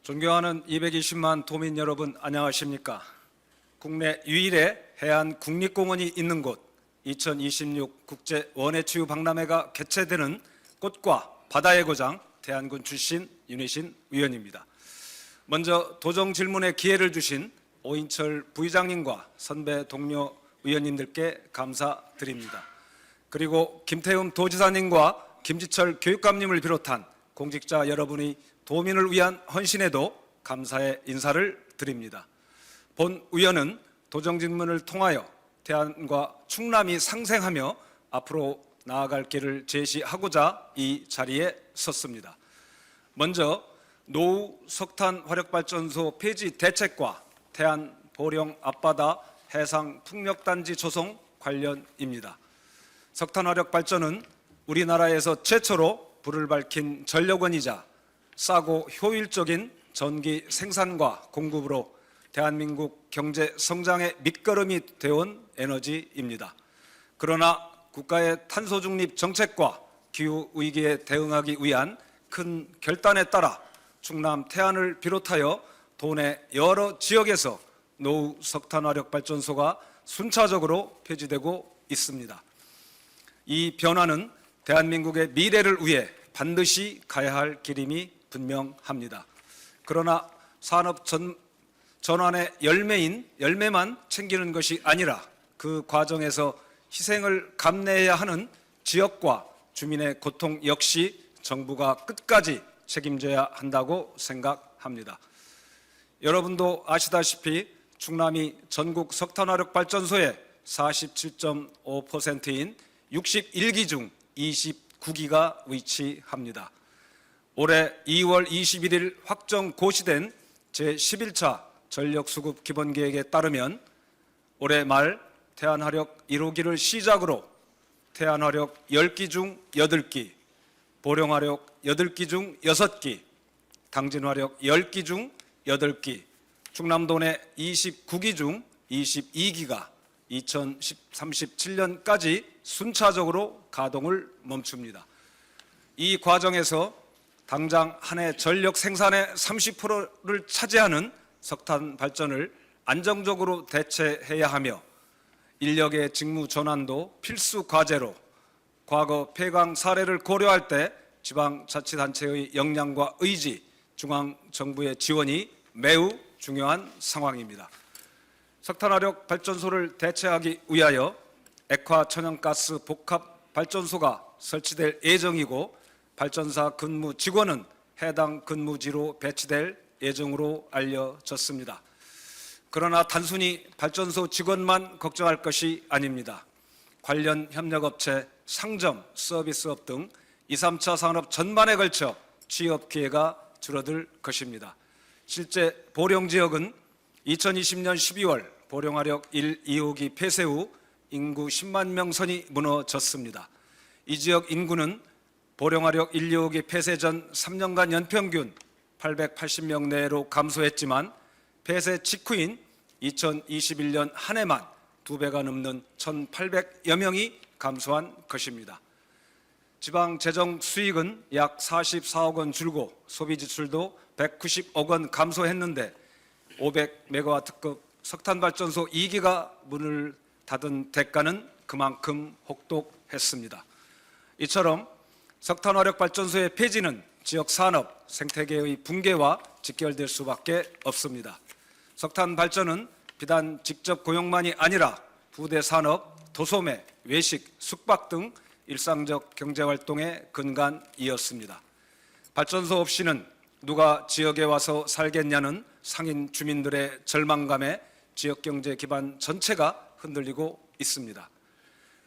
존경하는 220만 도민 여러분, 안녕하십니까? 국내 유일의 해안 국립공원이 있는 곳 2026 국제 원해치유 박람회가 개최되는 꽃과 바다의 고장 대안군 출신 윤희신 의원입니다. 먼저 도정 질문의 기회를 주신 오인철 부의장님과 선배 동료 의원님들께 감사드립니다. 그리고 김태흠 도지사님과 김지철 교육감님을 비롯한 공직자 여러분이 도민을 위한 헌신에도 감사의 인사를 드립니다. 본 의원은 도정 질문을 통하여 대안과 충남이 상생하며 앞으로 나아갈 길을 제시하고자 이 자리에 섰습니다. 먼저 노후 석탄 화력발전소 폐지 대책과 태안 보령 앞바다 해상 풍력단지 조성 관련입니다. 석탄 화력발전은 우리나라에서 최초로 불을 밝힌 전력원이자 싸고 효율적인 전기 생산과 공급으로 대한민국 경제 성장의 밑거름이 되어온 에너지입니다. 그러나 국가의 탄소 중립 정책과 기후 위기에 대응하기 위한 큰 결단에 따라 충남 태안을 비롯하여 도내 여러 지역에서 노후 석탄 화력 발전소가 순차적으로 폐지되고 있습니다. 이 변화는 대한민국의 미래를 위해 반드시 가야 할 길임이 분명합니다. 그러나 산업 전환의 열매만 챙기는 것이 아니라 그 과정에서 희생을 감내해야 하는 지역과 주민의 고통 역시 정부가 끝까지 책임져야 한다고 생각합니다. 여러분도 아시다시피 충남이 전국 석탄화력발전소의 47.5%인 61기 중 29기가 위치합니다. 올해 2월 21일 확정 고시된 제11차 전력수급 기본계획에 따르면 올해 말 태안화력 1호기를 시작으로 태안화력 10기 중 8기, 보령화력 8기 중 6기, 당진화력 10기 중 8기, 충남도 내 29기 중 22기가 2037년까지 순차적으로 가동을 멈춥니다. 이 과정에서 당장 한 해 전력 생산의 30%를 차지하는 석탄 발전을 안정적으로 대체해야 하며 인력의 직무 전환도 필수 과제로 과거 폐강 사례를 고려할 때 지방자치단체의 역량과 의지, 중앙정부의 지원이 매우 중요한 상황입니다. 석탄화력 발전소를 대체하기 위하여 액화 천연가스 복합 발전소가 설치될 예정이고 발전사 근무 직원은 해당 근무지로 배치될 예정으로 알려졌습니다. 그러나 단순히 발전소 직원만 걱정할 것이 아닙니다. 관련 협력업체, 상점, 서비스업 등 2, 3차 산업 전반에 걸쳐 취업 기회가 줄어들 것입니다. 실제 보령 지역은 2020년 12월 보령화력 1, 2호기 폐쇄 후 인구 10만 명 선이 무너졌습니다. 이 지역 인구는 보령화력 1, 2호기 폐쇄 전 3년간 연평균 880명 내로 감소했지만 폐쇄 직후인 2021년 한 해만 2배가 넘는 1,800여 명이 감소한 것입니다. 지방 재정 수익은 약 44억 원 줄고 소비 지출도 190억 원 감소했는데 500메가와트급 석탄발전소 2기가 문을 닫은 대가는 그만큼 혹독했습니다. 이처럼 석탄화력발전소의 폐지는 지역 산업, 생태계의 붕괴와 직결될 수밖에 없습니다. 석탄 발전은 비단 직접 고용만이 아니라 부대 산업, 도소매, 외식, 숙박 등 일상적 경제활동의 근간이었습니다. 발전소 없이는 누가 지역에 와서 살겠냐는 상인 주민들의 절망감에 지역경제 기반 전체가 흔들리고 있습니다.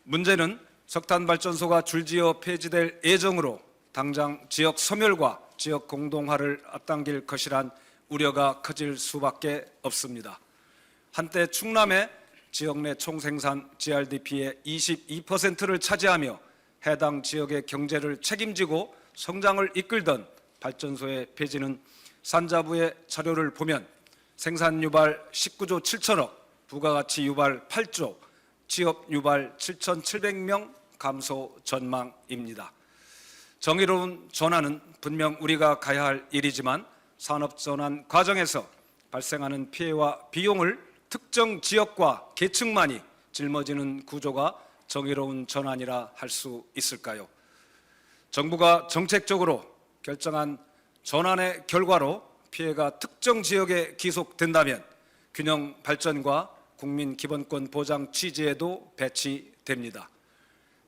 문제는 석탄발전소가 줄지어 폐지될 예정으로 당장 지역 소멸과 지역 공동화를 앞당길 것이란 우려가 커질 수밖에 없습니다. 한때 충남의 지역 내 총생산 GRDP의 22%를 차지하며 해당 지역의 경제를 책임지고 성장을 이끌던 발전소의 폐지는 산자부의 자료를 보면 생산 유발 19조 7천억, 부가가치 유발 8조, 취업 유발 7,700명 감소 전망입니다. 정의로운 전환은 분명 우리가 가야 할 일이지만 산업 전환 과정에서 발생하는 피해와 비용을 특정 지역과 계층만이 짊어지는 구조가 정의로운 전환이라 할 수 있을까요? 정부가 정책적으로 결정한 전환의 결과로 피해가 특정 지역에 기속된다면 균형 발전과 국민 기본권 보장 취지에도 배치됩니다.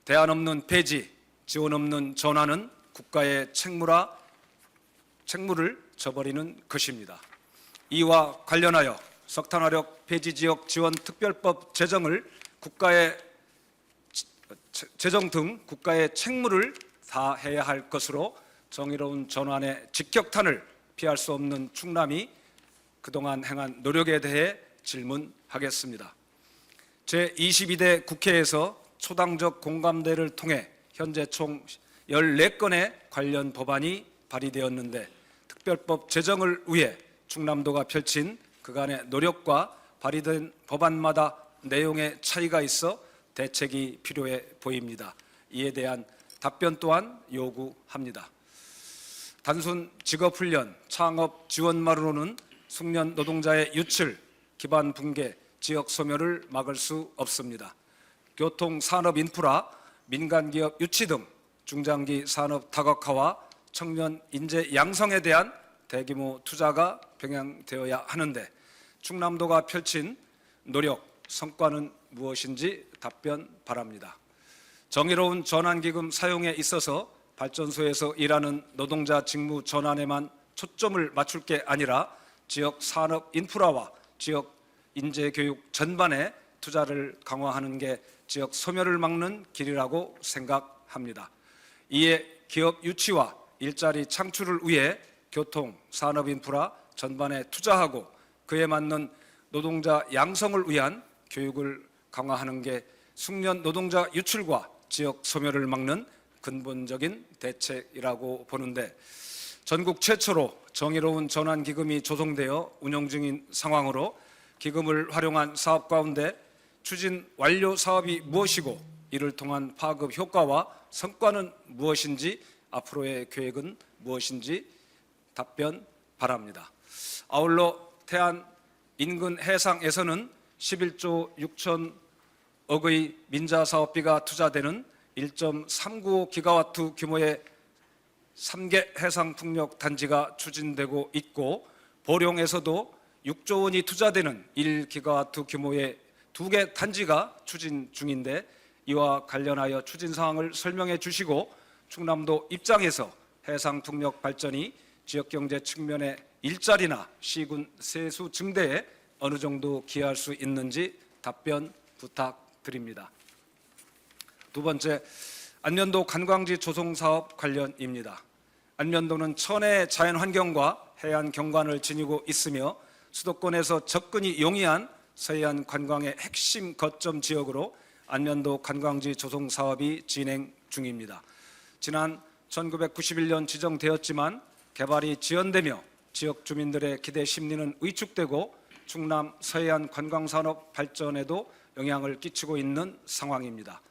대안 없는 폐지, 지원 없는 전환은 국가의 책무를 져버리는 것입니다. 이와 관련하여 석탄화력 폐지 지역 지원 특별법 제정을 제정 등 국가의 책무를 다해야 할 것으로 정의로운 전환의 직격탄을 피할 수 없는 충남이 그동안 행한 노력에 대해 질문하겠습니다. 제22대 국회에서 초당적 공감대를 통해 현재 총 14건의 관련 법안이 발의되었는데 특별법 제정을 위해 충남도가 펼친 그간의 노력과 발의된 법안마다 내용의 차이가 있어 대책이 필요해 보입니다. 이에 대한 답변 또한 요구합니다. 단순 직업훈련, 창업 지원만으로는 숙련 노동자의 유출, 기반 붕괴, 지역 소멸을 막을 수 없습니다. 교통, 산업 인프라, 민간기업 유치 등 중장기 산업 다각화와 청년 인재 양성에 대한 대규모 투자가 병행되어야 하는데 충남도가 펼친 노력, 성과는 무엇인지 답변 바랍니다. 정의로운 전환기금 사용에 있어서 발전소에서 일하는 노동자 직무 전환에만 초점을 맞출 게 아니라 지역 산업 인프라와 지역 인재 교육 전반에 투자를 강화하는 게 지역 소멸을 막는 길이라고 생각합니다. 이에 기업 유치와 일자리 창출을 위해 교통, 산업 인프라 전반에 투자하고 그에 맞는 노동자 양성을 위한 교육을 강화하는 게 숙련 노동자 유출과 지역 소멸을 막는 근본적인 대책이라고 보는데 전국 최초로 정의로운 전환기금이 조성되어 운영 중인 상황으로 기금을 활용한 사업 가운데 추진 완료 사업이 무엇이고 이를 통한 파급 효과와 성과는 무엇인지 앞으로의 계획은 무엇인지 답변 바랍니다. 아울러 태안 인근 해상에서는 11조 6천억의 민자사업비가 투자되는 1.395기가와트 규모의 3개 해상풍력 단지가 추진되고 있고 보령에서도 6조 원이 투자되는 1기가와트 규모의 2개 단지가 추진 중인데 이와 관련하여 추진 사항을 설명해 주시고 충남도 입장에서 해상풍력 발전이 지역경제 측면의 일자리나 시군 세수 증대에 어느 정도 기여할 수 있는지 답변 부탁드립니다. 두 번째, 안면도 관광지 조성 사업 관련입니다. 안면도는 천혜의 자연환경과 해안 경관을 지니고 있으며 수도권에서 접근이 용이한 서해안 관광의 핵심 거점 지역으로 안면도 관광지 조성 사업이 진행 중입니다. 지난 1991년 지정되었지만 개발이 지연되며 지역 주민들의 기대 심리는 위축되고 충남 서해안 관광산업 발전에도 영향을 끼치고 있는 상황입니다.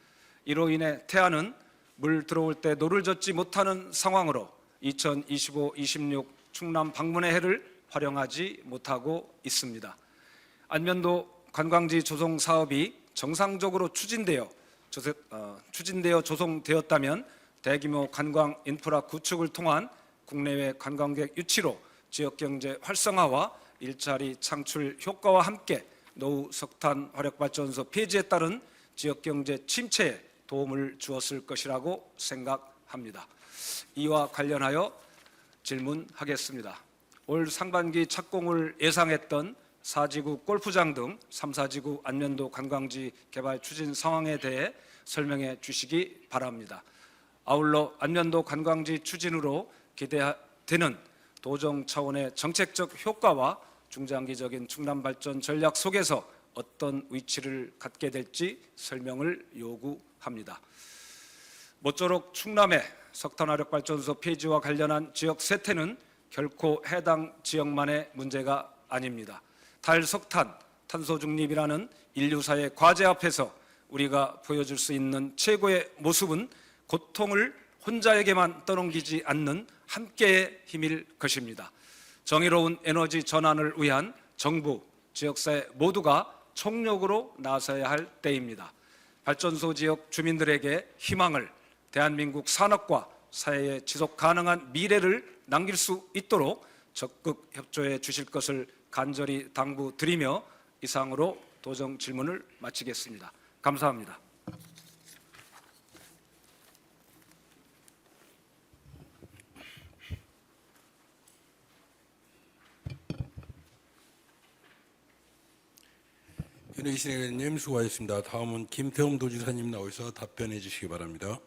이로 인해 태안은 물 들어올 때 노를 젓지 못하는 상황으로 2025-26 충남 방문의 해를 활용하지 못하고 있습니다. 안면도 관광지 조성 사업이 정상적으로 추진되어 조성되었다면 대규모 관광 인프라 구축을 통한 국내외 관광객 유치로 지역경제 활성화와 일자리 창출 효과와 함께 노후 석탄 화력발전소 폐지에 따른 지역경제 침체에 도움을 주었을 것이라고 생각합니다. 이와 관련하여 질문하겠습니다. 올 상반기 착공을 예상했던 4지구 골프장 등 3, 4지구 안면도 관광지 개발 추진 상황에 대해 설명해 주시기 바랍니다. 아울러 안면도 관광지 추진으로 기대되는 도정 차원의 정책적 효과와 중장기적인 충남 발전 전략 속에서 어떤 위치를 갖게 될지 설명을 요구합니다. 모쪼록 충남의 석탄화력발전소 폐지와 관련한 지역 쇠퇴는 결코 해당 지역만의 문제가 아닙니다. 탈석탄, 탄소중립이라는 인류사의 과제 앞에서 우리가 보여줄 수 있는 최고의 모습은 고통을 혼자에게만 떠넘기지 않는 함께의 힘일 것입니다. 정의로운 에너지 전환을 위한 정부, 지역사회 모두가 총력으로 나서야 할 때입니다. 발전소 지역 주민들에게 희망을, 대한민국 산업과 사회의 지속 가능한 미래를 남길 수 있도록 적극 협조해 주실 것을 간절히 당부드리며 이상으로 도정 질문을 마치겠습니다. 감사합니다. 윤혜신 의원님 수고하셨습니다. 다음은 김태흠 도지사님 나오셔서 답변해 주시기 바랍니다.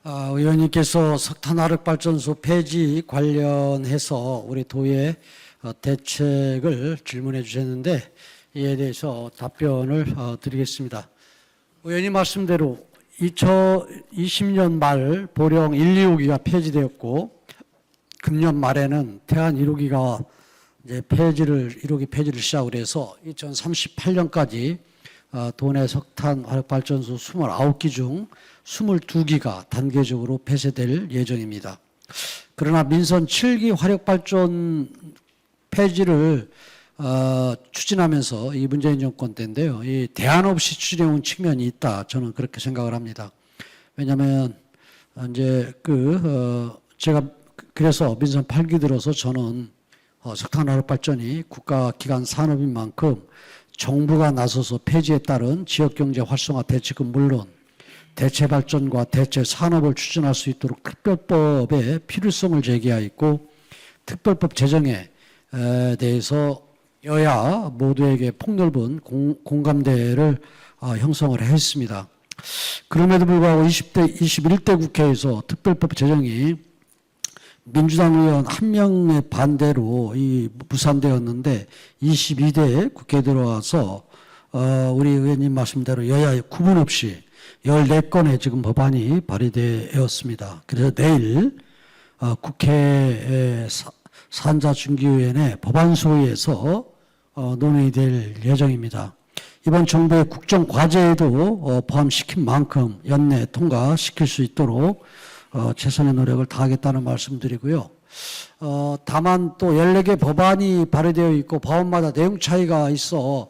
의원님께서 석탄화력발전소 폐지 관련해서 우리 도의 대책을 질문해 주셨는데 이에 대해서 답변을 드리겠습니다. 의원님 말씀대로 2020년 말 보령 1, 2호기가 폐지되었고 금년 말에는 태안 1호기가 이제 1호기 폐지를 시작을 해서 2038년까지 도내 석탄 화력발전소 29기 중 22기가 단계적으로 폐쇄될 예정입니다. 그러나 민선 7기 화력발전 폐지를 추진하면서 이 문재인 정권 때인데요. 이 대안 없이 추진해온 측면이 있다. 저는 그렇게 생각을 합니다. 왜냐하면 이제 제가 그래서 민선 8기 들어서 저는 석탄 화력발전이 국가기관 산업인 만큼 정부가 나서서 폐지에 따른 지역경제 활성화 대책은 물론 대체 발전과 대체 산업을 추진할 수 있도록 특별법의 필요성을 제기하였고 특별법 제정에 대해서 여야 모두에게 폭넓은 공감대를 형성을 했습니다. 그럼에도 불구하고 21대 국회에서 특별법 제정이 민주당 의원 한 명의 반대로 무산되었는데 22대 국회에 들어와서 우리 의원님 말씀대로 여야 구분 없이 14건의 지금 법안이 발의되었습니다. 그래서 내일 국회 산자중기위원회 법안소위에서 논의가 될 예정입니다. 이번 정부의 국정과제에도 포함시킨 만큼 연내 통과시킬 수 있도록 최선의 노력을 다하겠다는 말씀드리고요. 다만 또 14개 법안이 발의되어 있고 법안마다 내용 차이가 있어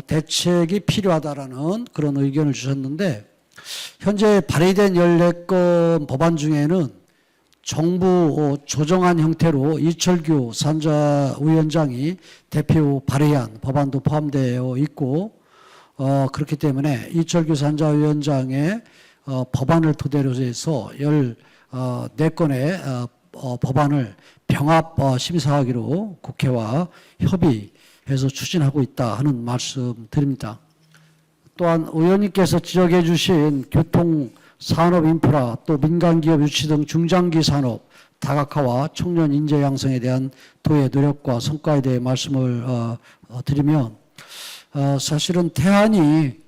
대책이 필요하다라는 그런 의견을 주셨는데 현재 발의된 14건 법안 중에는 정부 조정안 형태로 이철규 산자위원장이 대표 발의한 법안도 포함되어 있고 그렇기 때문에 이철규 산자위원장의 법안을 토대로 해서 14건의 법안을 병합 심사하기로 국회와 협의해서 추진하고 있다 하는 말씀 드립니다. 또한 의원님께서 지적해 주신 교통, 산업 인프라, 또 민간기업 유치 등 중장기 산업 다각화와 청년 인재 양성에 대한 도의 노력과 성과에 대해 말씀을 드리면 사실은 태안이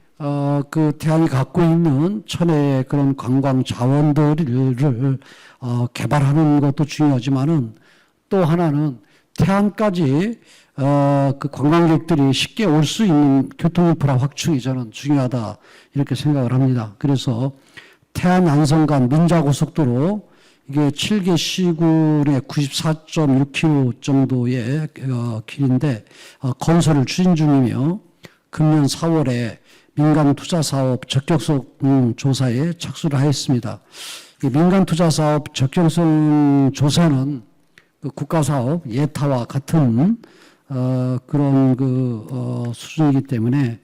태안이 갖고 있는 천혜의 그런 관광 자원들을 개발하는 것도 중요하지만은 또 하나는 태안까지 그 관광객들이 쉽게 올 수 있는 교통인프라 확충이 저는 중요하다 이렇게 생각을 합니다. 그래서 태안 안성 간 민자고속도로 이게 7개 시군의 94.6km 정도의 길인데 건설을 추진 중이며 금년 4월에 민간 투자 사업 적격성 조사에 착수를 하였습니다. 민간 투자 사업 적격성 조사는 국가 사업 예타와 같은 그런 수준이기 때문에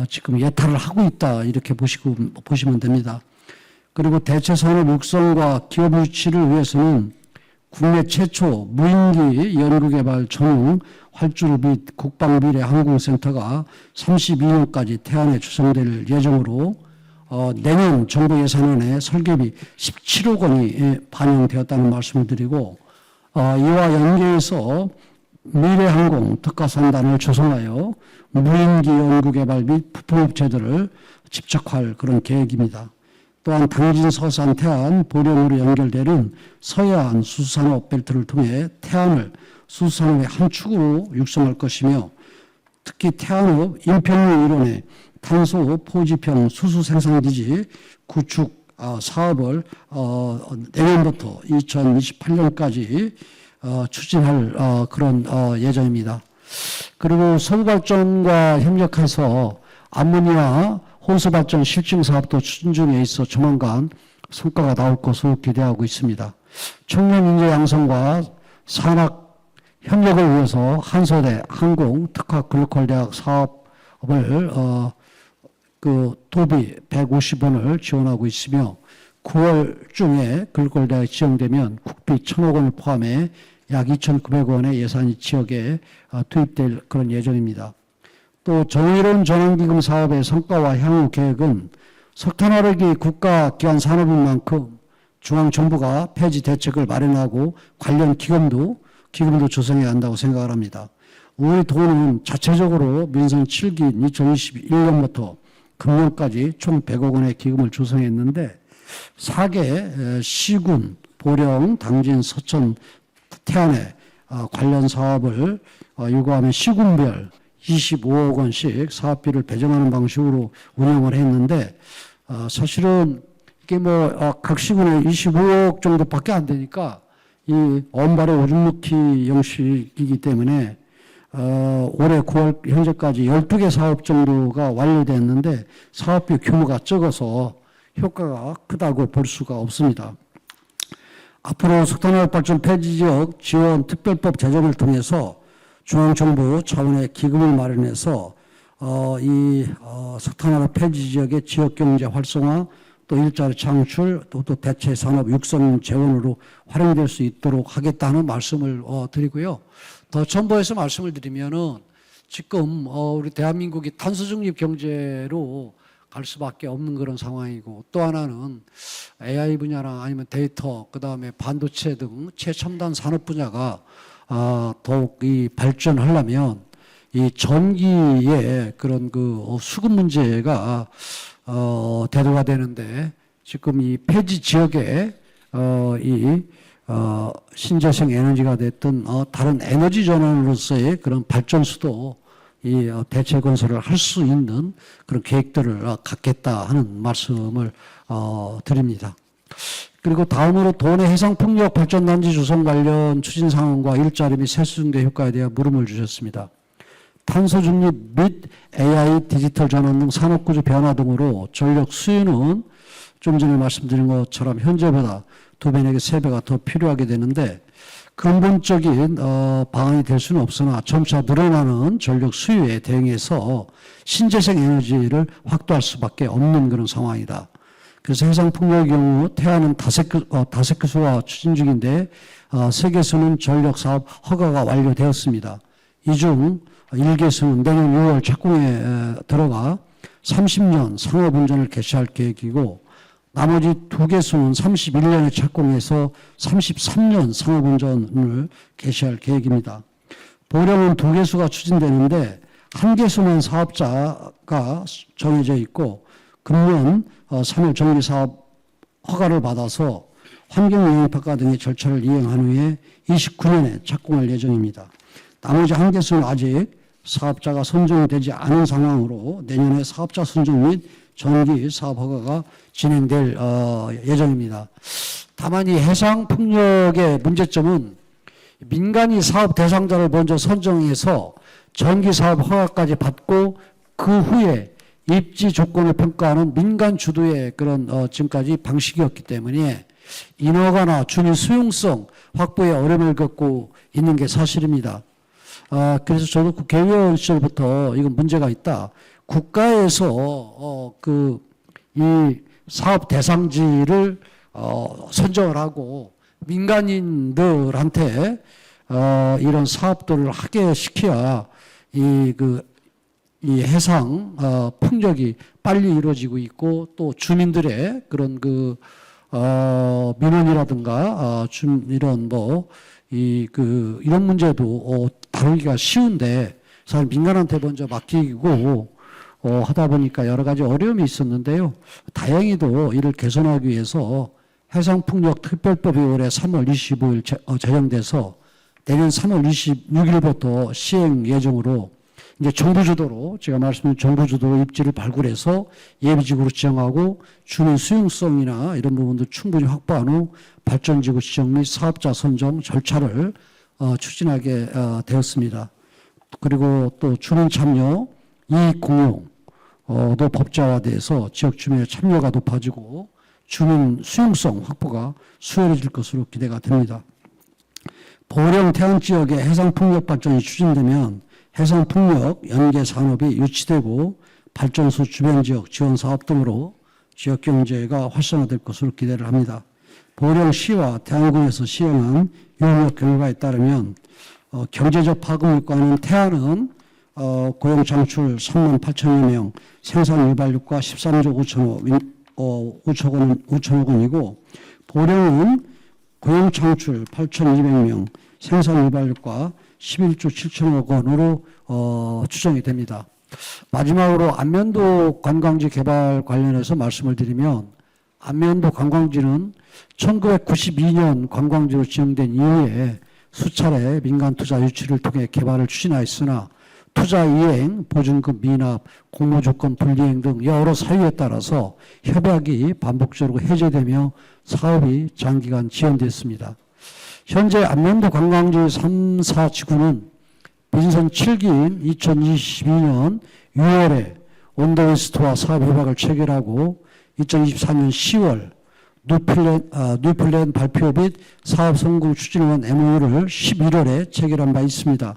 지금 예타를 하고 있다 이렇게 보시면 됩니다. 그리고 대체 산업 육성과 기업 유치를 위해서는 국내 최초 무인기 연구개발 전용 활주로 및 국방미래항공센터가 32년까지 태안에 조성될 예정으로 내년 정부 예산안에 설계비 17억 원이 반영되었다는 말씀을 드리고 이와 연계해서 미래항공 특화산단을 조성하여 무인기 연구개발 및 부품업체들을 집적할 그런 계획입니다. 또한 당진, 서산, 태안, 보령으로 연결되는 서해안 수산업 벨트를 통해 태안을 수산업의 한 축으로 육성할 것이며 특히 태안업 인평로 이론의 탄소 포지평 수수 생산 기지 구축 사업을 내년부터 2028년까지 추진할 그런 예정입니다. 그리고 서부발전과 협력해서 암모니아 혼수발전 실증 사업도 추진 중에 있어 조만간 성과가 나올 것으로 기대하고 있습니다. 청년 인재 양성과 산학 협력을 위해서 한소대 항공 특화 글로컬 대학 사업을 도비 150원을 지원하고 있으며 9월 중에 글로컬 대학에 지정되면 국비 1,000억 원을 포함해 약 2,900원의 예산이 지역에 투입될 그런 예정입니다. 또 정의로운 전환기금 사업의 성과와 향후 계획은 석탄화력이 국가기관 산업인 만큼 중앙정부가 폐지 대책을 마련하고 관련 기금도 조성해야 한다고 생각을 합니다. 우리 도는 자체적으로 민선 7기 2021년부터 금년까지 총 100억 원의 기금을 조성했는데 4개 시군, 보령, 당진, 서천, 태안에 관련 사업을 요구하면 시군별 25억 원씩 사업비를 배정하는 방식으로 운영을 했는데 사실은 이게 각 시군에 25억 정도밖에 안 되니까 이 엄발의 오줌 넣기 형식이기 때문에 올해 9월 현재까지 12개 사업 정도가 완료됐는데 사업비 규모가 적어서 효과가 크다고 볼 수가 없습니다. 앞으로 석탄화력 발전 폐지 지역 지원 특별법 제정을 통해서 중앙정부 차원의 기금을 마련해서 석탄화력 폐지 지역의 지역경제 활성화 또 일자리 창출 또 대체 산업 육성 재원으로 활용될 수 있도록 하겠다는 말씀을 드리고요. 더 첨부해서 말씀을 드리면은 지금 우리 대한민국이 탄소 중립 경제로 갈 수밖에 없는 그런 상황이고 또 하나는 AI 분야나 아니면 데이터 그다음에 반도체 등 최첨단 산업 분야가 더욱 이 발전하려면 이 전기의 그런 수급 문제가 대두가 되는데 지금 이 폐지 지역에 신재생 에너지가 됐든 다른 에너지 전환으로서의 그런 발전수도 이 대체 건설을 할 수 있는 그런 계획들을 갖겠다 하는 말씀을 드립니다. 그리고 다음으로 도내 해상풍력 발전단지 조성 관련 추진 상황과 일자리 및 세수 증대 효과에 대한 물음을 주셨습니다. 탄소 중립 및 AI 디지털 전환 등 산업구조 변화 등으로 전력 수요는 좀 전에 말씀드린 것처럼 현재보다 2배 내지 3배가 더 필요하게 되는데 근본적인 방안이 될 수는 없으나 점차 늘어나는 전력 수요에 대응해서 신재생 에너지를 확대할 수밖에 없는 그런 상황이다. 그래서 해상풍력의 경우 태안은 다세개수가 추진 중인데 3개수는 전력사업 허가가 완료되었습니다. 이 중 1개수는 내년 6월 착공에 들어가 30년 상업운전을 개시할 계획이고 나머지 2개수는 31년에 착공해서 33년 상업운전을 개시할 계획입니다. 보령은 2개수가 추진되는데 1개수는 사업자가 정해져 있고 금년 3월 정비사업 허가를 받아서 환경영향평가 등의 절차를 이행한 후에 29년에 착공할 예정입니다. 나머지 1개수는 아직 사업자가 선정되지 않은 상황으로 내년에 사업자 선정 및 전기 사업 허가가 진행될 예정입니다. 다만 이 해상풍력의 문제점은 민간이 사업 대상자를 먼저 선정해서 전기 사업 허가까지 받고 그 후에 입지 조건을 평가하는 민간 주도의 그런 지금까지 방식이었기 때문에 인허가나 주민 수용성 확보에 어려움을 겪고 있는 게 사실입니다. 그래서 저도 국회의원 시절부터 이건 문제가 있다. 국가에서 이 사업 대상지를 선정을 하고 민간인들한테 이런 사업들을 하게 시켜야 이 해상 풍력이 빨리 이루어지고 있고 또 주민들의 그런 민원이라든가 이런 이런 문제도 다루기가 쉬운데 사실 민간한테 먼저 맡기고 하다 보니까 여러 가지 어려움이 있었는데요. 다행히도 이를 개선하기 위해서 해상풍력 특별법이 올해 3월 25일 제정돼서 내년 3월 26일부터 시행 예정으로 이제 정부 주도로 제가 말씀드린 정부 주도로 입지를 발굴해서 예비지구로 지정하고 주민 수용성이나 이런 부분도 충분히 확보한 후 발전지구 지정 및 사업자 선정 절차를 추진하게 되었습니다. 그리고 또 주민 참여, 이익 공유도 법제화돼서 지역 주민의 참여가 높아지고 주민 수용성 확보가 수월해질 것으로 기대가 됩니다. 보령 태안 지역의 해상풍력 발전이 추진되면 해상풍력 연계 산업이 유치되고 발전소 주변 지역 지원 사업 등으로 지역 경제가 활성화될 것으로 기대를 합니다. 보령시와 태안군에서 시행한 용역 결과에 따르면 경제적 파급력과는 태안은 고용 창출 3만 8천여 명, 생산 유발률과 13조 5천억 원이고 보령은 고용 창출 8,200명, 생산 유발률과 11조 7천억 원으로 추정이 됩니다. 마지막으로 안면도 관광지 개발 관련해서 말씀을 드리면 안면도 관광지는 1992년 관광지로 지정된 이후에 수차례 민간 투자 유치를 통해 개발을 추진하였으나 투자 이행, 보증금 미납, 공모 조건 불이행 등 여러 사유에 따라서 협약이 반복적으로 해제되며 사업이 장기간 지연됐습니다. 현재 안면도 관광지 3, 4지구는 민선 7기인 2022년 6월에 온더웨스트와 사업 협약을 체결하고 2024년 10월 뉴플랜 발표 및 사업 성공 추진원 MOU를 11월에 체결한 바 있습니다.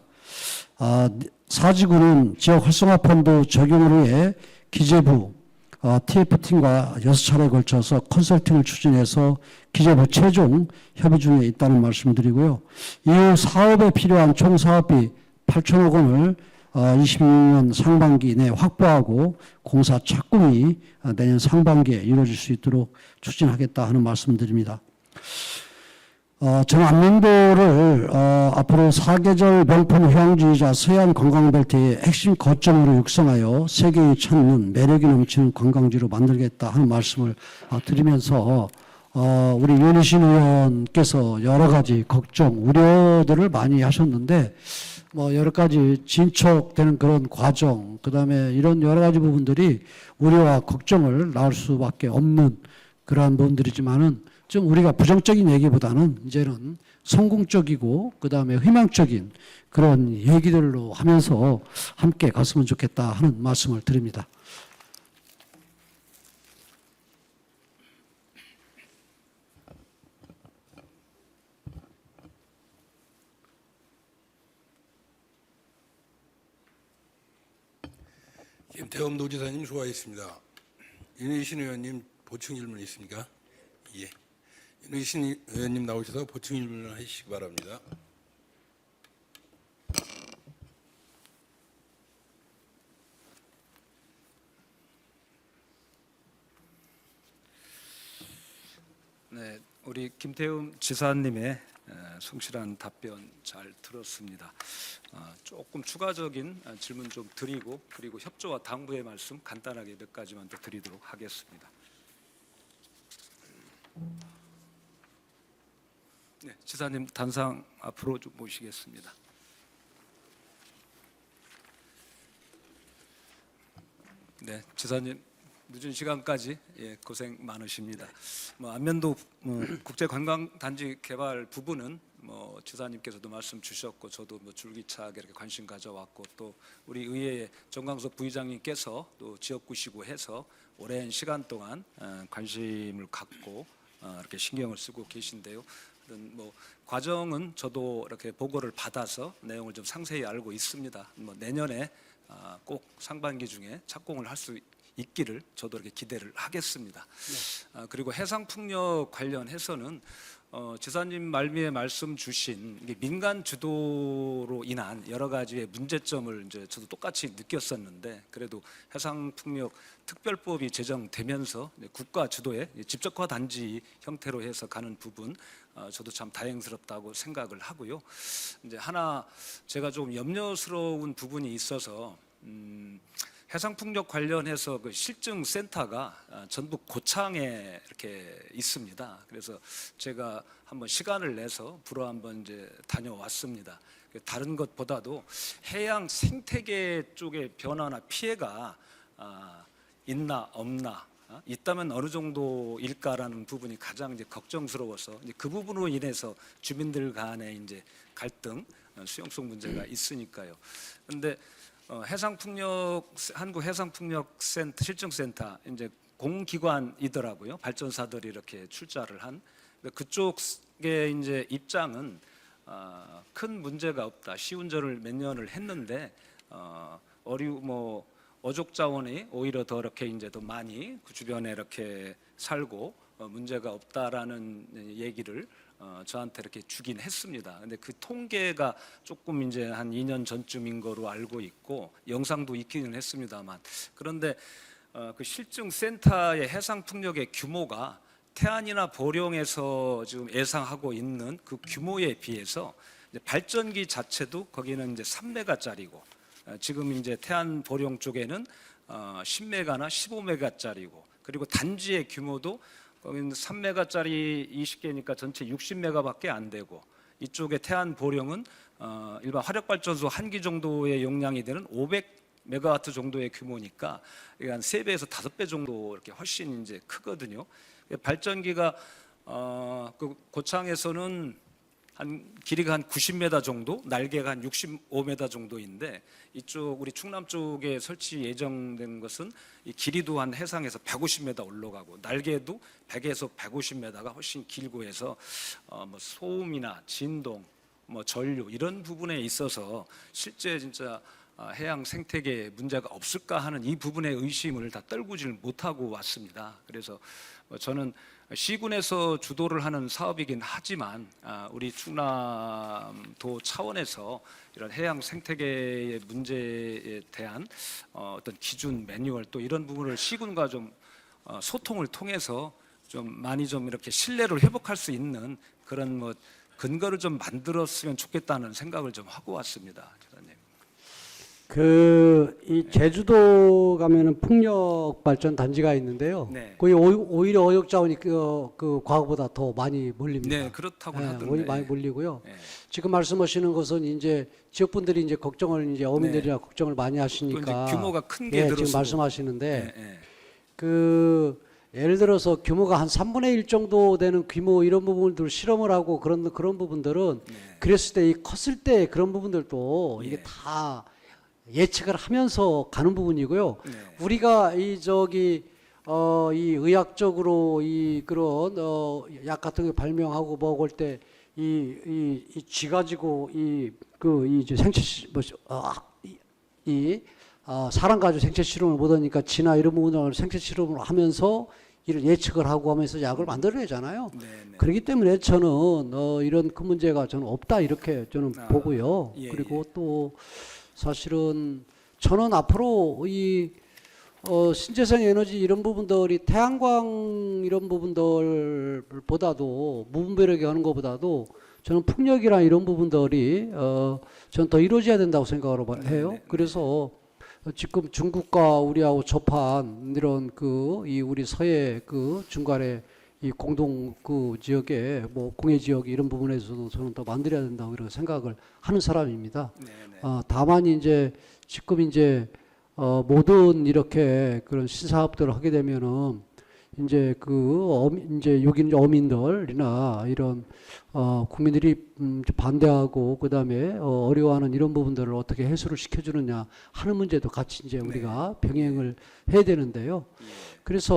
4지구는 지역 활성화 펀드 적용을 위해 기재부 TF팀과 6차례에 걸쳐서 컨설팅을 추진해서 기재부 최종 협의 중에 있다는 말씀을 드리고요. 이후 사업에 필요한 총 사업비 8천억 원을 26년 상반기 내에 확보하고 공사 착공이 내년 상반기에 이루어질 수 있도록 추진하겠다 하는 말씀드립니다. 저는 안면도를 앞으로 사계절 명품 휴양지이자 서해안 관광벨트의 핵심 거점으로 육성하여 세계인이 찾는 매력이 넘치는 관광지로 만들겠다 하는 말씀을 드리면서 우리 윤희신 의원께서 여러 가지 걱정, 우려들을 많이 하셨는데 뭐 여러 가지 진척되는 그런 과정, 그다음에 이런 여러 가지 부분들이 우려와 걱정을 낳을 수밖에 없는 그러한 부분들이지만은 좀 우리가 부정적인 얘기보다는 이제는 성공적이고 그다음에 희망적인 그런 얘기들로 하면서 함께 갔으면 좋겠다 하는 말씀을 드립니다. 김태흠 도지사님 수고하셨습니다. 윤희신 의원님 보충 질문 있습니까? 예. 윤희신 의원님 나오셔서 보충 질문을 하시기 바랍니다. 네, 우리 김태흠 지사님의 성실한 답변 잘 들었습니다. 조금 추가적인 질문 좀 드리고 그리고 협조와 당부의 말씀 간단하게 몇 가지만 더 드리도록 하겠습니다. 네, 지사님 단상 앞으로 좀 모시겠습니다. 네, 지사님 늦은 시간까지 고생 많으십니다. 안면도 국제관광단지 개발 부분은 지사님께서도 말씀 주셨고 저도 줄기차게 이렇게 관심 가져왔고 또 우리 의회의 정광석 부의장님께서 또 지역구시고 해서 오랜 시간 동안 관심을 갖고 이렇게 신경을 쓰고 계신데요. 과정은 저도 이렇게 보고를 받아서 내용을 좀 상세히 알고 있습니다. 내년에 꼭 상반기 중에 착공을 할 수 있기를 저도 이렇게 기대를 하겠습니다. 네. 그리고 해상풍력 관련해서는 지사님 말미에 말씀 주신 민간 주도로 인한 여러 가지의 문제점을 이제 저도 똑같이 느꼈었는데 그래도 해상풍력 특별법이 제정되면서 국가 주도의 집적화 단지 형태로 해서 가는 부분 저도 참 다행스럽다고 생각을 하고요. 이제 하나 제가 좀 염려스러운 부분이 있어서 해상풍력 관련해서 그 실증 센터가 전북 고창에 이렇게 있습니다. 그래서 제가 한번 시간을 내서 보러 한번 이제 다녀왔습니다. 다른 것보다도 해양 생태계 쪽의 변화나 피해가 있나 없나, 있다면 어느 정도일까라는 부분이 가장 이제 걱정스러워서 이제 그 부분으로 인해서 주민들 간의 이제 갈등, 수용성 문제가 있으니까요. 그런데 한국 해상풍력센터 실증센터 이제 공기관이더라고요. 발전사들이 이렇게 출자를 한 그쪽의 이제 입장은 큰 문제가 없다. 시운전을 몇 년을 했는데 어족 자원이 오히려 더 이렇게 이제 더 많이 그 주변에 이렇게 살고 문제가 없다라는 얘기를 저한테 이렇게 주긴 했습니다. 근데 그 통계가 조금 이제 한 2년 전쯤인 거로 알고 있고 영상도 있기는 했습니다만, 그런데 그 실증센터의 해상 풍력의 규모가 태안이나 보령에서 지금 예상하고 있는 그 규모에 비해서 이제 발전기 자체도 거기는 이제 3메가짜리고 지금 이제 태안 보령 쪽에는 10메가나 15메가짜리고, 그리고 단지의 규모도 거기는 3메가짜리 20개니까 전체 60메가밖에 안 되고, 이쪽에 태안 보령은 일반 화력발전소 한 기 정도의 용량이 되는 500메가와트 정도의 규모니까 이게 한 3배에서 5배 정도 이렇게 훨씬 이제 크거든요. 발전기가 그 고창에서는 한 길이가 한 90m 정도, 날개가 한 65m 정도인데 이쪽 우리 충남 쪽에 설치 예정된 것은 이 길이도 한 해상에서 150m 올라가고 날개도 100에서 150m가 훨씬 길고 해서 뭐 소음이나 진동, 뭐 전류 이런 부분에 있어서 실제 진짜 해양 생태계에 문제가 없을까 하는 이 부분의 의심을 다 떨구질 못하고 왔습니다. 그래서 저는 시군에서 주도를 하는 사업이긴 하지만 우리 충남도 차원에서 이런 해양 생태계의 문제에 대한 어떤 기준 매뉴얼 또 이런 부분을 시군과 좀 소통을 통해서 좀 많이 좀 이렇게 신뢰를 회복할 수 있는 그런 뭐 근거를 좀 만들었으면 좋겠다는 생각을 좀 하고 왔습니다, 기자님. 이 제주도 가면은 풍력 발전 단지가 있는데요. 네. 거기 오히려 어역 자원이 그 과거보다 더 많이 몰립니다. 네, 그렇다고 하던데. 오히려 많이 몰리고요. 네. 지금 말씀하시는 것은 이제 지역분들이 이제 걱정을 이제 어민들이나 걱정을 많이 하시니까 이제 규모가 큰 게 들어서 지금 말씀하시는데 네, 네. 그 예를 들어서 규모가 한 3분의 1 정도 되는 규모 이런 부분들 실험을 하고 그런 부분들은 네. 그랬을 때 이 컸을 때 그런 부분들도 예. 이게 다 예측을 하면서 가는 부분이고요. 네. 우리가 이 의학적으로 그런 약 같은 거 발명하고 먹을 때 쥐 가지고 사람 가지고 생체 실험을 못하니까 쥐나 이런 부분을 생체 실험을 하면서 이를 예측을 하고 하면서 약을 만들어내잖아요. 네, 네. 그렇기 때문에 저는 이런 큰 문제가 저는 없다 이렇게 저는 보고요. 예, 그리고 또 사실은 저는 앞으로 신재생 에너지 이런 부분들이 태양광 이런 부분들보다도 무분별하게 하는 것보다도 저는 풍력이나 이런 부분들이 저는 더 이루어져야 된다고 생각을 해요. 그래서 지금 중국과 우리하고 접한 이런 우리 서해 중간에 이 공동 지역에 뭐 공해 지역 이런 부분에서도 저는 더 만들어야 된다고 이렇게 생각을 하는 사람입니다. 네, 네. 다만 이제 지금 이제 모든 이렇게 그런 신사업들을 하게 되면은 이제 이제 여기 어민들이나 이런 국민들이 반대하고 그다음에 어려워하는 이런 부분들을 어떻게 해소를 시켜주느냐 하는 문제도 같이 이제 우리가 병행을 해야 되는데요. 그래서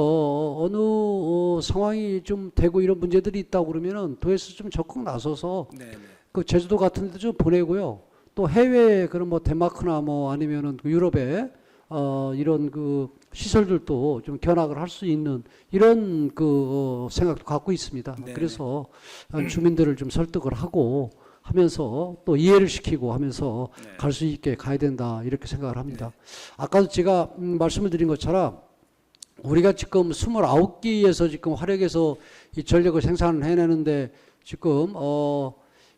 어느 상황이 좀 되고 이런 문제들이 있다고 그러면은 도에서 좀 적극 나서서 네, 네. 그 제주도 같은 데도 좀 보내고요. 또 해외 그런 뭐 덴마크나 뭐 아니면은 유럽에 이런 시설들도 좀 견학을 할 수 있는 이런 생각도 갖고 있습니다. 네네. 그래서 주민들을 좀 설득을 하고 하면서 또 이해를 시키고 하면서 네. 갈 수 있게 가야 된다 이렇게 생각을 합니다. 아까도 제가 말씀을 드린 것처럼 우리가 지금 29기에서 지금 화력에서 이 전력을 생산을 해내는데 지금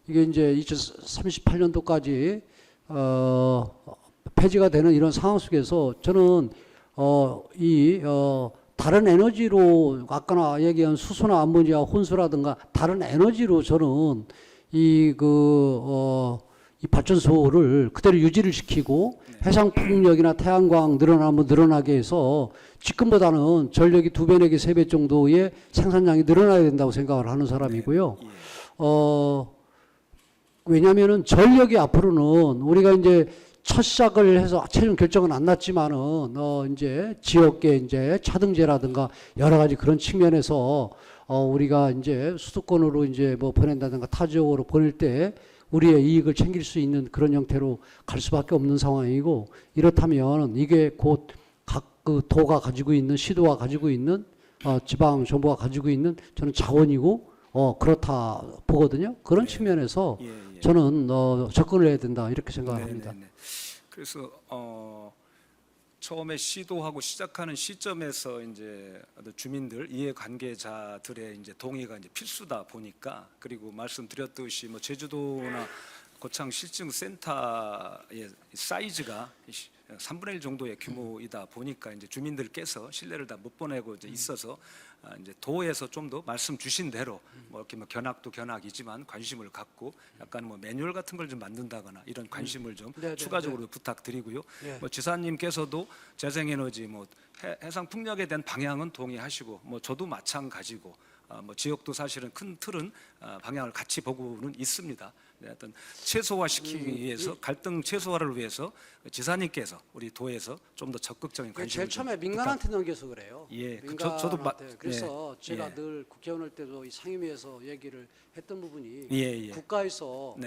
이게 이제 2038년도까지 폐지가 되는 이런 상황 속에서 저는 다른 에너지로 아까 얘기한 수소나 암모니아 혼수라든가 다른 에너지로 저는 이 발전소를 그대로 유지를 시키고 해상 풍력이나 태양광 늘어나게 해서 지금보다는 전력이 2배 내지 3배 정도의 생산량이 늘어나야 된다고 생각을 하는 사람이고요. 왜냐하면은 전력이 앞으로는 우리가 이제 첫 시작을 해서 최종 결정은 안 났지만은 이제 지역계 이제 차등제라든가 여러 가지 그런 측면에서 우리가 이제 수도권으로 이제 뭐 보낸다든가 타 지역으로 보낼 때 우리의 이익을 챙길 수 있는 그런 형태로 갈 수밖에 없는 상황이고, 이렇다면 이게 곧 각 그 도가 가지고 있는, 시도가 가지고 있는 지방 정부가 가지고 있는 저는 자원이고 그렇다 보거든요. 그런 측면에서 저는 접근을 해야 된다 이렇게 생각합니다. 네네네. 그래서 처음에 시도하고 시작하는 시점에서 이제 주민들, 이해관계자들의 이제 동의가 이제 필수다 보니까, 그리고 말씀드렸듯이 뭐 제주도나 고창 실증 센터의 사이즈가 3분의 1 정도의 규모이다 보니까 이제 주민들께서 신뢰를 다 못 보내고 이제 있어서 이제 도에서 좀 더 말씀 주신 대로 뭐 이렇게 뭐 견학도 견학이지만 관심을 갖고 약간 뭐 매뉴얼 같은 걸 좀 만든다거나 이런 관심을 좀 추가적으로 부탁드리고요. 뭐 지사님께서도 재생에너지 뭐 해상 풍력에 대한 방향은 동의하시고, 뭐 저도 마찬가지고, 뭐 지역도 사실은 큰 틀은 방향을 같이 보고는 있습니다. 네, 어떤 최소화시키기 위해서, 갈등 최소화를 위해서 지사님께서 우리 도에서 좀 더 적극적인 관심을 제일 처음에 민간한테 넘겨서 그래요. 예, 민간한테. 그래서 제가 늘 국회의원 할 때도 이 상임위에서 얘기를 했던 부분이 국가에서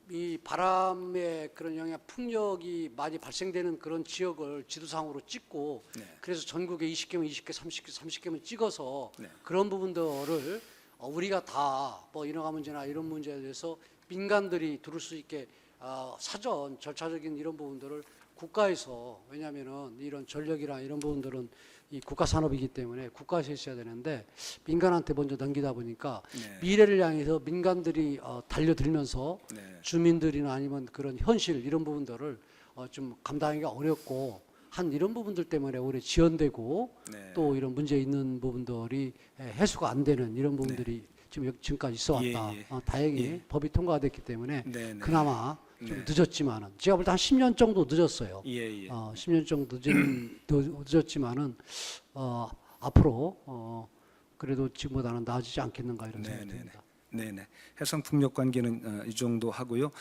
이 바람의 그런 영향, 풍력이 많이 발생되는 그런 지역을 지도상으로 찍고 그래서 전국에 20개면 20개, 30개면 찍어서 그런 부분들을 우리가 다 뭐 인허가 문제나 이런 문제에 대해서 민간들이 들을 수 있게 사전 절차적인 이런 부분들을 국가에서, 왜냐하면은 이런 전력이나 이런 부분들은 이 국가 산업이기 때문에 국가에서 했어야 되는데 민간한테 먼저 넘기다 보니까 미래를 향해서 민간들이 달려들면서 주민들이나 아니면 그런 현실 이런 부분들을 좀 감당하기가 어렵고 한 이런 부분들 때문에 오히려 지연되고 또 이런 문제 있는 부분들이 해소가 안 되는 이런 부분들이 지금까지 있어 왔다. 다행히 법이 통과됐기 때문에 그나마 좀 늦었지만은, 제가 볼 때 한 10년 정도 늦었어요. 10년 정도 늦었지만은 앞으로 그래도 지금보다는 나아지지 않겠는가 이런 생각이 듭니다. 네네. 해상 풍력 관계는 이 정도 하고요.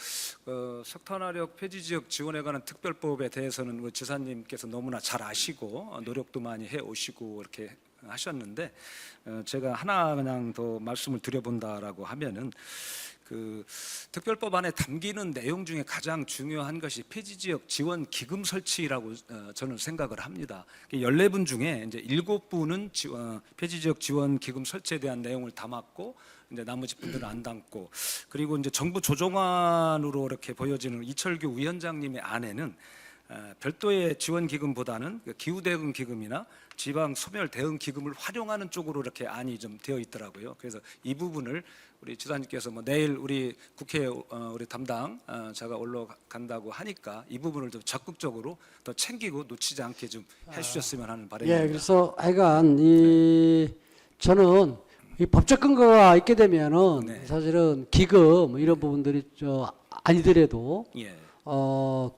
석탄화력 폐지 지역 지원에 관한 특별법에 대해서는 우리 지사님께서 너무나 잘 아시고 노력도 많이 해 오시고 이렇게 하셨는데, 제가 하나 그냥 더 말씀을 드려본다라고 하면은, 그 특별법 안에 담기는 내용 중에 가장 중요한 것이 폐지 지역 지원 기금 설치라고 저는 생각을 합니다. 14분 중에 이제 7분은 폐지 지역 지원 기금 설치에 대한 내용을 담았고, 이제 나머지 분들은 안 담고, 그리고 이제 정부 조정안으로 이렇게 보여지는 이철규 위원장님의 안에는 별도의 지원 기금보다는 기후 대응 기금이나 지방 소멸 대응 기금을 활용하는 쪽으로 이렇게 안이 좀 되어 있더라고요. 그래서 이 부분을 우리 지사님께서 뭐 내일 우리 국회 우리 담당 자가 올라간다고 하니까 이 부분을 좀 적극적으로 더 챙기고 놓치지 않게 좀 해주셨으면 하는 바람입니다. 예, 그래서 하여간 저는 이 법적 근거가 있게 되면은 사실은 기금 이런 부분들이 아니더라도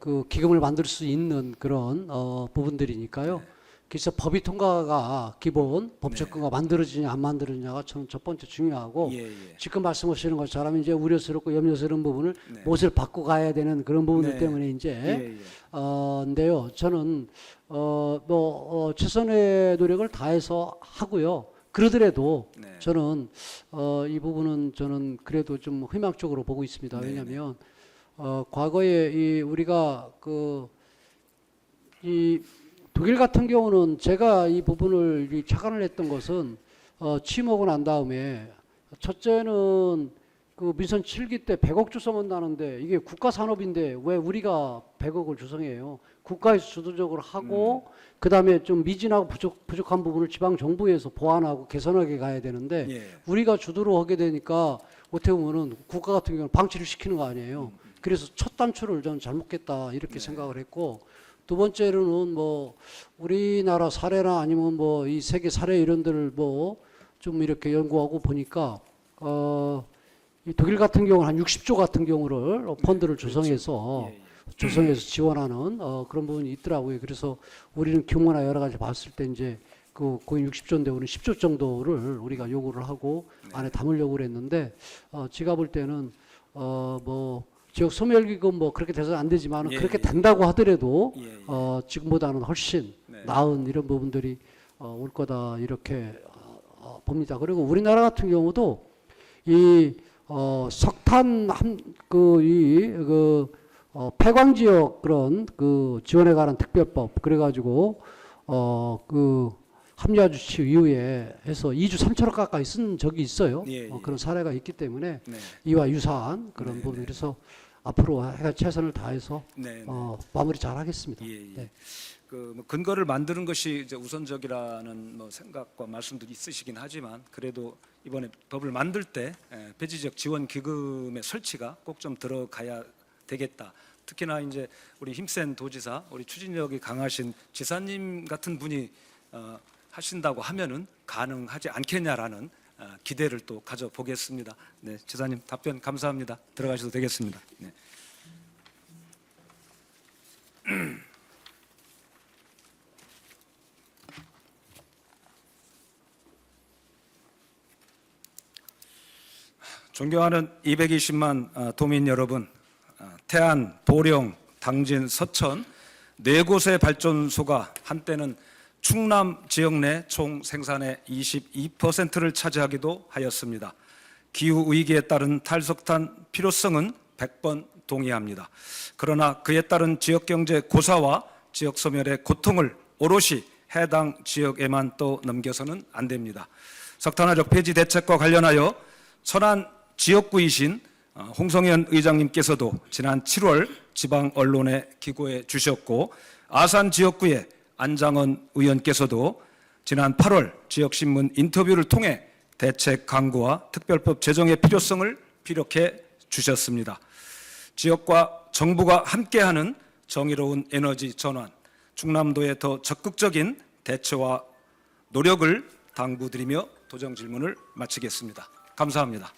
그 기금을 만들 수 있는 그런 부분들이니까요. 그래서 법이 통과가 기본 법적 근거가 만들어지냐 안 만들어지냐가 저는 첫 번째 중요하고, 지금 말씀하시는 것처럼 이제 우려스럽고 염려스러운 부분을 못을 받고 가야 되는 그런 부분들 때문에 이제 인데요. 저는 최선의 노력을 다해서 하고요. 그러더라도 저는 이 부분은 저는 그래도 좀 희망적으로 보고 있습니다. 왜냐하면 과거에 우리가 이 독일 같은 경우는 제가 이 부분을 착안을 했던 것은 취임하고 난 다음에 첫째는 그 민선 7기 때 100억 조성한다는데 이게 국가 산업인데 왜 우리가 100억을 조성해요? 국가에서 주도적으로 하고 그다음에 좀 미진하고 부족한 부분을 지방 정부에서 보완하고 개선하게 가야 되는데 우리가 주도로 하게 되니까 어떻게 보면은 국가 같은 경우는 방치를 시키는 거 아니에요. 그래서 첫 단추를 저는 잘못했다 이렇게 생각을 했고, 두 번째로는 뭐 우리나라 사례나 아니면 뭐 이 세계 사례 이런 데를 뭐 좀 이렇게 연구하고 보니까 이 독일 같은 경우는 한 60조 같은 경우를 펀드를 조성해서 조성해서 지원하는 그런 부분이 있더라고요. 그래서 우리는 규모나 여러 가지 봤을 때 이제 거의 60조인데 우리는 10조 정도를 우리가 요구를 하고 안에 담으려고 그랬는데 제가 볼 때는 뭐 지역 소멸기금 뭐 그렇게 돼서는 안 되지만 그렇게 된다고 하더라도 지금보다는 훨씬 나은 이런 부분들이 올 거다 이렇게 봅니다. 그리고 우리나라 같은 경우도 이 석탄 폐광 지역 그런 그 지원에 관한 특별법 그래가지고 그 합리화 조치 이후에 해서 2주 3천억 가까이 쓴 적이 있어요. 그런 사례가 있기 때문에 이와 유사한 그런 부분 그래서 앞으로 해가 최선을 다해서 마무리 잘 하겠습니다. 네. 뭐 근거를 만드는 것이 이제 우선적이라는 뭐 생각과 말씀들이 있으시긴 하지만 그래도 이번에 법을 만들 때 폐지적 지원 기금의 설치가 꼭 좀 들어가야 되겠다. 특히나 이제 우리 힘센 도지사, 우리 추진력이 강하신 지사님 같은 분이 하신다고 하면은 가능하지 않겠냐라는 기대를 또 가져보겠습니다. 네, 지사님 답변 감사합니다. 들어가셔도 되겠습니다. 네. 존경하는 220만 도민 여러분, 태안, 보령, 당진, 서천 네 곳의 발전소가 한때는 충남 지역 내 총 생산의 22%를 차지하기도 하였습니다. 기후 위기에 따른 탈석탄 필요성은 100번 동의합니다. 그러나 그에 따른 지역 경제 고사와 지역 소멸의 고통을 오롯이 해당 지역에만 또 넘겨서는 안 됩니다. 석탄화력 폐지 대책과 관련하여 천안 지역구이신 홍성현 의장님께서도 지난 7월 지방 언론에 기고해 주셨고, 아산 지역구의 안장원 의원께서도 지난 8월 지역신문 인터뷰를 통해 대책 강구와 특별법 제정의 필요성을 피력해 주셨습니다. 지역과 정부가 함께하는 정의로운 에너지 전환, 충남도의 더 적극적인 대처와 노력을 당부드리며 도정 질문을 마치겠습니다. 감사합니다.